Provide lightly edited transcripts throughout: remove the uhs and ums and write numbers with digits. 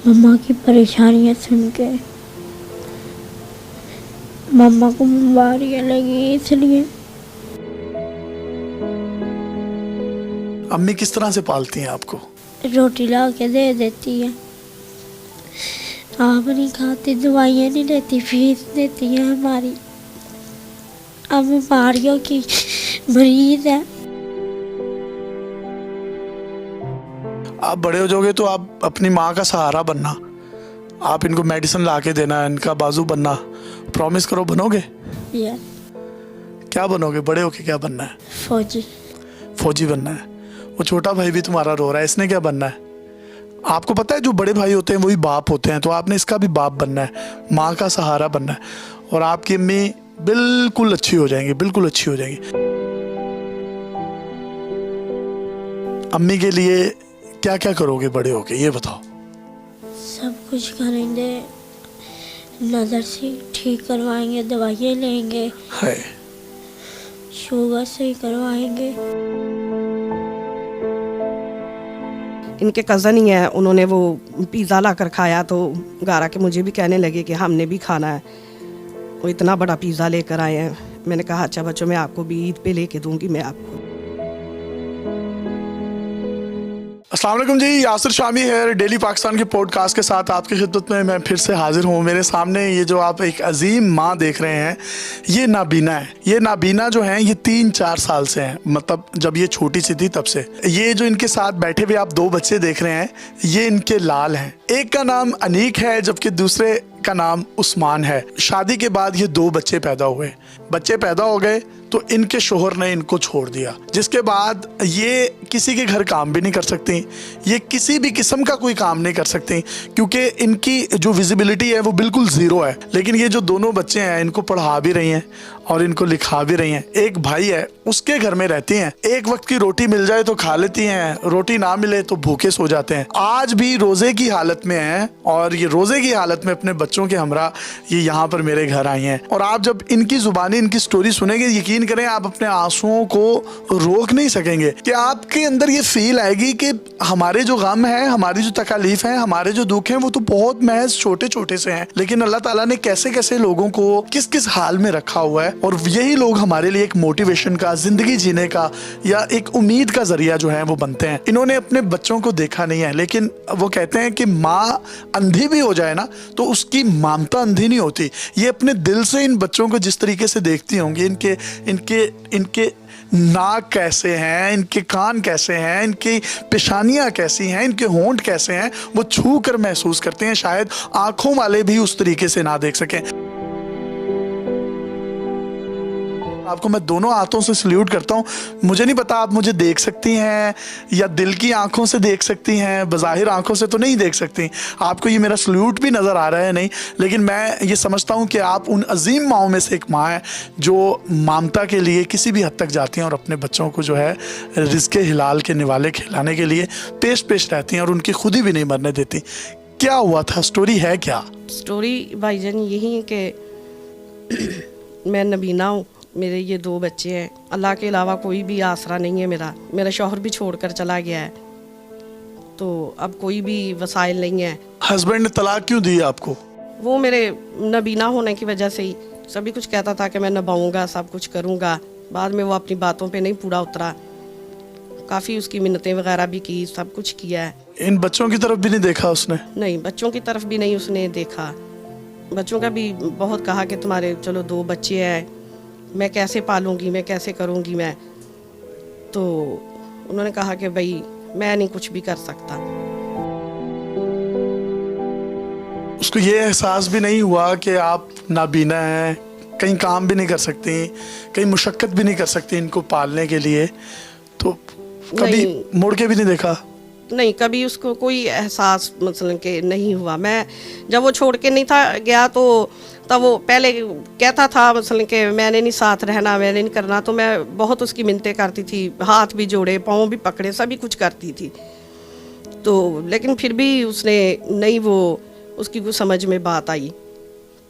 मम्मा की परेशानियाँ सुन के मम्मा को बीमारियाँ लगी, इसलिए। अम्मी किस तरह से पालती हैं आपको? रोटी ला के दे देती है, आप नहीं खाती, दवाइयाँ नहीं लेती, फीस देती है हमारी। अब बीमारियों की मरीज है। आप बड़े हो जाओगे तो आप अपनी माँ का सहारा बनना, आप इनको मेडिसिन ला के देना, इनका बाजू बनना। प्रॉमिस करो, बनोगे? यस। क्या बनोगे बड़े होके? क्या बनना है? फौजी। फौजी बनना है। वो छोटा भाई भी तुम्हारा रो रहा है, इसने क्या बनना है? आपको पता है जो बड़े भाई होते हैं वही बाप होते हैं, तो आपने इसका भी बाप बनना है, माँ का सहारा बनना है। और आपकी अम्मी बिल्कुल अच्छी हो जाएंगी, बिल्कुल अच्छी हो जाएंगी। अम्मी के लिए क्या क्या करोगे बड़े होके, ये बताओ। सब कुछ करेंगे, नज़र से ठीक करवाएंगे, दवाइयाँ लेंगे, है शुगर से करवाएंगे। इनके कज़न ही हैं, उन्होंने वो पिज़्ज़ा ला कर खाया तो गारा के मुझे भी कहने लगे कि हमने भी खाना है। वो इतना बड़ा पिज़्ज़ा लेकर आए हैं। मैंने कहा अच्छा बच्चों, मैं आपको भी ईद पे लेके दूंगी मैं आपको। अस्सलाम वालेकुम जी, यासिर शामी है। डेली पाकिस्तान के पॉडकास्ट के साथ आपकी खिदमत में मैं फिर से हाजिर हूँ। मेरे सामने ये जो आप एक अजीम माँ देख रहे हैं, ये नाबीना है। ये नाबीना जो हैं ये 3-4 साल से हैं, मतलब जब ये छोटी सी थी तब से। ये जो इनके साथ बैठे हुए आप 2 बच्चे देख रहे हैं, ये इनके लाल हैं। एक का नाम अनीक है जबकि दूसरे का नाम उस्मान है। शादी के बाद ये 2 बच्चे पैदा हुए। बच्चे पैदा हो गए तो इनके शोहर ने इनको छोड़ दिया, जिसके बाद ये किसी के घर काम भी नहीं कर सकती, ये किसी भी किस्म का कोई काम नहीं कर सकती क्योंकि इनकी जो विजिबिलिटी है वो बिल्कुल ज़ीरो है। लेकिन ये जो दोनों बच्चे हैं इनको पढ़ा भी रही हैं और इनको लिखा भी रही हैं। एक भाई है, उसके घर में रहती हैं। एक वक्त की रोटी मिल जाए तो खा लेती हैं, रोटी ना मिले तो भूखे सो जाते हैं। आज भी रोज़े की हालत में हैं और ये रोज़े की हालत में अपने बच्चों के हमरा ये यहाँ पर मेरे घर आई हैं। और आप जब इनकी ज़ुबानी इनकी स्टोरी सुनेंगे, यकीन करें आप अपने आंसुओं को रोक नहीं सकेंगे कि आपके अंदर ये फील आएगी कि हमारे जो गम है, हमारी जो तकलीफ है, हमारे जो दुख हैं वो तो बहुत महज छोटे छोटे से हैं, लेकिन अल्लाह ताला ने कैसे कैसे लोगों को किस किस हाल में रखा हुआ है। और यही लोग हमारे लिए एक मोटिवेशन का, जिंदगी जीने का या एक उम्मीद का जरिया जो है वो बनते हैं। इन्होंने अपने बच्चों को देखा नहीं है, लेकिन वो कहते हैं कि माँ अंधी भी हो जाए ना तो उसकी ममता अंधी नहीं होती। ये अपने दिल से इन बच्चों को जिस तरीके से देखती होंगी, इनके इनके इनके नाक कैसे हैं, इनके कान कैसे हैं, इनकी पेशानियां कैसी हैं, इनके होंठ कैसे हैं, वो छू कर महसूस करते हैं। शायद आंखों वाले भी उस तरीके से ना देख सकें। आपको मैं दोनों हाथों से सल्यूट करता हूँ। मुझे नहीं पता आप मुझे देख सकती हैं या दिल की आंखों से देख सकती हैं, बज़ाहिर आंखों से तो नहीं देख सकती। आपको ये मेरा सल्यूट भी नज़र आ रहा है नहीं, लेकिन मैं ये समझता हूँ कि आप उन अजीम माओं में से एक माँ है जो ममता के लिए किसी भी हद तक जाती हैं और अपने बच्चों को जो है रिज़्क़ हिलाल के निवाले खिलाने के लिए पेश रहती हैं और उनकी खुदी भी नहीं मरने देती। क्या हुआ था, स्टोरी है क्या? स्टोरी भाईजान यही है कि मैं नबीना हूँ, मेरे ये 2 बच्चे हैं, अल्लाह के अलावा कोई भी आसरा नहीं है। मेरा शौहर भी छोड़कर चला गया है, तो अब कोई भी वसाइल नहीं है। हस्बैंड ने तलाक क्यों दी आपको? वो मेरे नबीना होने की वजह से ही सभी कुछ कहता था कि मैं नभाऊंगा, सब कुछ करूंगा। बाद में वो अपनी बातों पे नहीं पूरा उतरा, काफ़ी उसकी मिन्नतें वगैरह भी की, सब कुछ किया है। इन बच्चों की तरफ भी नहीं देखा उसने? नहीं, बच्चों की तरफ भी नहीं उसने देखा। बच्चों का भी बहुत कहा कि तुम्हारे चलो 2 बच्चे हैं, मैं कैसे पालूंगी, मैं कैसे करूंगी मैं। तो उन्होंने कहा कि भाई मैं नहीं कुछ भी कर सकता। उसको ये एहसास भी नहीं हुआ कि आप नाबीना हैं, कहीं काम भी नहीं कर सकती, कहीं मुशक्कत भी नहीं कर सकती इनको पालने के लिए, तो कभी मुड़ के भी नहीं देखा? नहीं, कभी उसको कोई एहसास मतलब कि नहीं हुआ। मैं जब वो छोड़ के नहीं था गया तो तब वो पहले कहता था मतलब कि मैंने नहीं साथ रहना, मैंने नहीं करना, तो मैं बहुत उसकी मिन्नतें करती थी, हाथ भी जोड़े, पाँव भी पकड़े, सभी कुछ करती थी। तो लेकिन फिर भी उसने नहीं, वो उसकी कुछ समझ में बात आई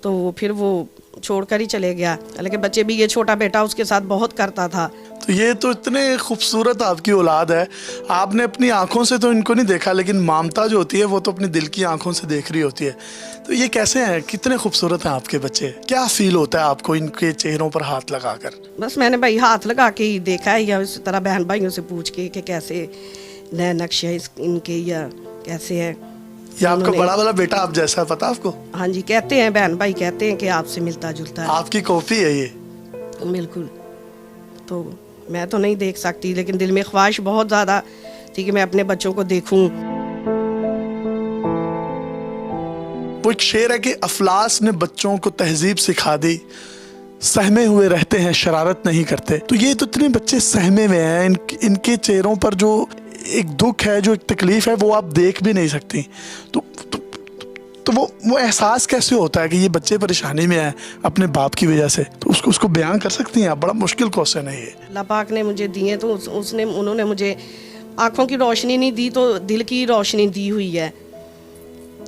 तो फिर वो छोड़कर ही चले गया। लेकिन बच्चे भी, ये छोटा बेटा उसके साथ बहुत करता था। तो ये तो इतने खूबसूरत आपकी औलाद है, आपने अपनी आंखों से तो इनको नहीं देखा, लेकिन ममता जो होती है वो तो अपनी दिल की आंखों से देख रही होती है। तो ये कैसे हैं, कितने खूबसूरत हैं आपके बच्चे? क्या फील होता है आपको इनके चेहरों पर हाथ लगाकर? बस मैंने भाई हाथ लगा के ही देखा है, या इस तरह बहन भाइयों से पूछ के कि कैसे नए नक्शे इनके या कैसे है। ये आपका बड़ा वाला बेटा आप जैसा है, पता आपको? हाँ जी, कहते हैं बहन भाई कहते हैं कि आपसे मिलता जुलता है। आपकी कॉपी है ये? बिल्कुल। तो मैं तो नहीं देख सकती, लेकिन दिल में ख्वाहिश बहुत ज़्यादा थी कि मैं अपने बच्चों को देखूं। वो एक शेर है कि अफलास ने बच्चों को तहजीब सिखा दी, सहमे हुए रहते हैं शरारत नहीं करते। तो ये तो इतने बच्चे सहमे हुए हैं, इनके चेहरों पर जो एक दुख है, जो एक तकलीफ है, वो आप देख भी नहीं सकती। तो वो एहसास कैसे होता है कि ये बच्चे परेशानी में हैं अपने बाप की वजह से? तो उसको बयान कर सकती हैं आप? बड़ा मुश्किल क्वेश्चन है ये। अल्लाह पाक ने मुझे दिए तो उन्होंने मुझे आँखों की रोशनी नहीं दी तो दिल की रोशनी दी हुई है।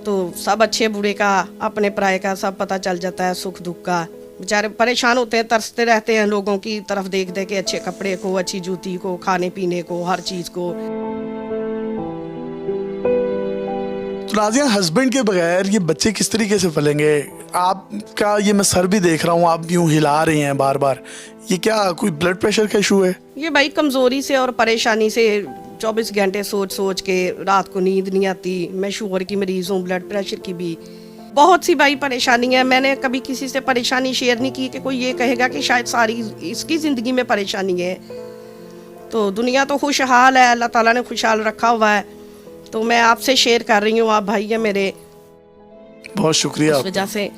तो सब अच्छे बुरे का, अपने पराये का सब पता चल जाता है, सुख दुख का। बेचारे परेशान होते हैं, तरसते रहते हैं लोगों की तरफ देख दे के, अच्छे कपड़े को, अच्छी जूती को, खाने पीने को, हर चीज़ को। तो नाज़िया, हस्बैंड के बगैर ये बच्चे किस तरीके से पलेंगे? आपका ये मैं सर भी देख रहा हूँ, आप यूँ हिला रही हैं बार बार, ये क्या कोई ब्लड प्रेशर का इशू है? ये भाई कमज़ोरी से और परेशानी से 24 घंटे सोच के रात को नींद नहीं आती। मैं शुगर की मरीज़ हूँ, ब्लड प्रेशर की भी, बहुत सी भाई परेशानी है। मैंने कभी किसी से परेशानी शेयर नहीं की कि कोई ये कहेगा कि शायद सारी इसकी ज़िंदगी में परेशानी है। तो दुनिया तो खुशहाल है, अल्लाह ताला ने खुशहाल रखा हुआ है। तो मैं आपसे शेयर कर रही हूँ, आप भाई हैं मेरे, बहुत शुक्रिया। उस वजह से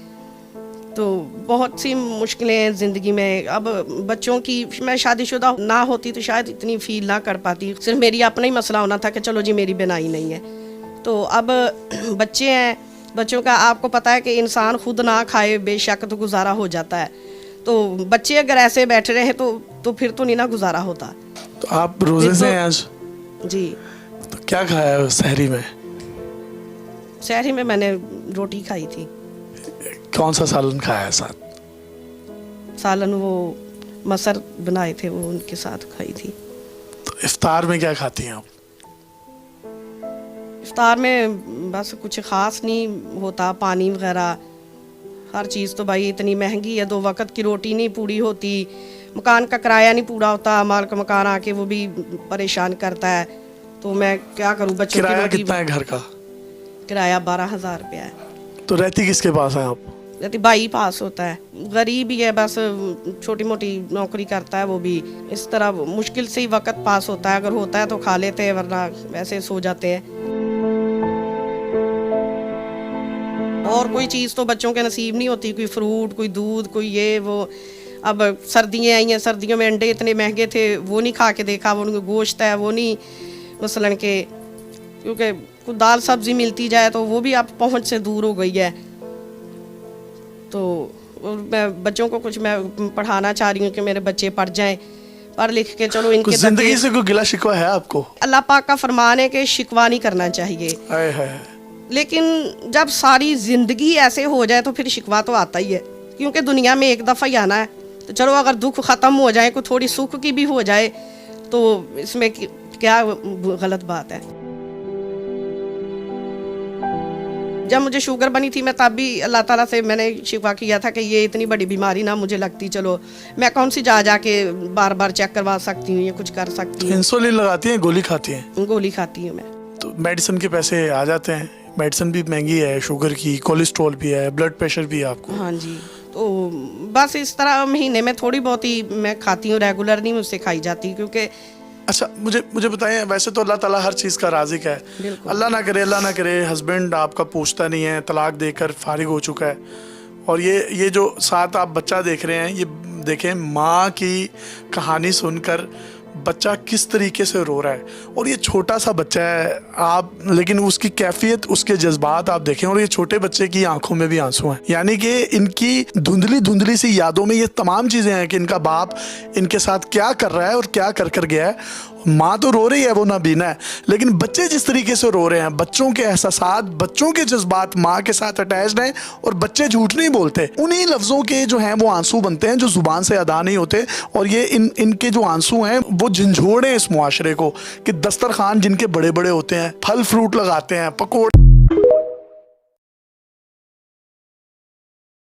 तो बहुत सी मुश्किलें हैं ज़िंदगी में। अब बच्चों की, मैं शादीशुदा ना होती तो शायद इतनी फील ना कर पाती। सिर्फ मेरी अपना ही मसला होना था कि चलो जी मेरी बनाई नहीं है। तो अब बच्चे हैं, बच्चों का आपको पता है कि इंसान खुद ना खाए बेशक तो गुजारा हो जाता है। तो बच्चे अगर ऐसे बैठे रहे तो फिर तो नहीं ना गुजारा होता। तो आप रोजे से हैं आज? जी। तो क्या खाया है सहरी में? सहरी में मैंने रोटी खाई थी। कौन सा सालन खाया है साथ? सालन वो मसर बनाए थे, वो उनके साथ खाई थी। तो इफ्तार में क्या खाती हैं आप? इफ्तार में बस कुछ ख़ास नहीं होता, पानी वगैरह। हर चीज़ तो भाई इतनी महंगी है, 2 वक्त की रोटी नहीं पूरी होती, मकान का किराया नहीं पूरा होता, मालिक मकान आके वो भी परेशान करता है। तो मैं क्या करूँ? बच्चों की किराया रोटी। कितना है घर का? किराया 12,000 रुपया है। तो रहती किसके पास है आप? रहती भाई पास होता है, गरीब ही है, बस छोटी मोटी नौकरी करता है वो भी। इस तरह मुश्किल से ही वक्त पास होता है, अगर होता है तो खा लेते हैं, वरना वैसे सो जाते हैं। और कोई चीज़ तो बच्चों के नसीब नहीं होती, कोई फ्रूट, कोई दूध, कोई ये वो। अब सर्दियाँ आई हैं, सर्दियों में अंडे इतने महंगे थे, वो नहीं खा के देखा। वो उनको गोश्त है वो नहीं, मसलन के, क्योंकि कुछ दाल सब्जी मिलती जाए तो वो भी अब पहुंच से दूर हो गई है। तो मैं बच्चों को कुछ मैं पढ़ाना चाह रही हूँ कि मेरे बच्चे पढ़ जाएं, पढ़ लिख के चलो इनके जिंदगी से कोई गिला शिकवा है आपको? अल्लाह पाक का फरमान है कि शिकवा नहीं करना चाहिए। आए है। लेकिन जब सारी ज़िंदगी ऐसे हो जाए तो फिर शिकवा तो आता ही है, क्योंकि दुनिया में एक दफ़ा ही आना है। तो चलो अगर दुख ख़त्म हो जाए, कोई थोड़ी सुख की भी हो जाए, तो इसमें क्या गलत बात है। जब मुझे शुगर बनी थी, मैं तब भी अल्लाह ताला से मैंने शिकवा किया था कि ये इतनी बड़ी बीमारी ना मुझे लगती, चलो मैं कौन सी जा के बार बार चेक करवा सकती हूँ, ये कुछ कर सकती हूँ। इंसुलिन लगाती हैं, गोली खाती हैं? गोली खाती हूँ मैं। तो मेडिसिन के पैसे आ जाते हैं? मेडिसिन भी महंगी है, शुगर की, कोलेस्ट्रॉल भी है, ब्लड प्रेशर भी है आपको? हाँ जी। तो बस इस तरह महीने में थोड़ी बहुत ही मैं खाती हूँ, रेगुलर नहीं मुझसे खाई जाती, क्योंकि अच्छा मुझे बताएं, वैसे तो अल्लाह ताला हर चीज़ का राज़िक है। अल्लाह ना करे हस्बैंड आपका पूछता नहीं है, तलाक देकर फारिग हो चुका है, और ये जो साथ आप बच्चा देख रहे हैं, ये देखें माँ की कहानी सुनकर बच्चा किस तरीके से रो रहा है। और ये छोटा सा बच्चा है आप, लेकिन उसकी कैफियत, उसके जज्बात आप देखें, और ये छोटे बच्चे की आंखों में भी आंसू हैं। यानी कि इनकी धुंधली सी यादों में ये तमाम चीज़ें हैं कि इनका बाप इनके साथ क्या कर रहा है और क्या कर गया है। माँ तो रो रही है, वो नाबीना है, लेकिन बच्चे जिस तरीके से रो रहे हैं, बच्चों के एहसासात, बच्चों के जज्बात माँ के साथ अटैच्ड हैं और बच्चे झूठ नहीं बोलते। उन्हीं लफ्ज़ों के जो हैं वो आंसू बनते हैं जो ज़ुबान से अदा नहीं होते। और ये इनके जो आंसू हैं वो झंझोड़े इस मुआशरे को कि दस्तरखान जिनके बड़े बड़े होते हैं, फल फ्रूट लगाते हैं, पकौड़े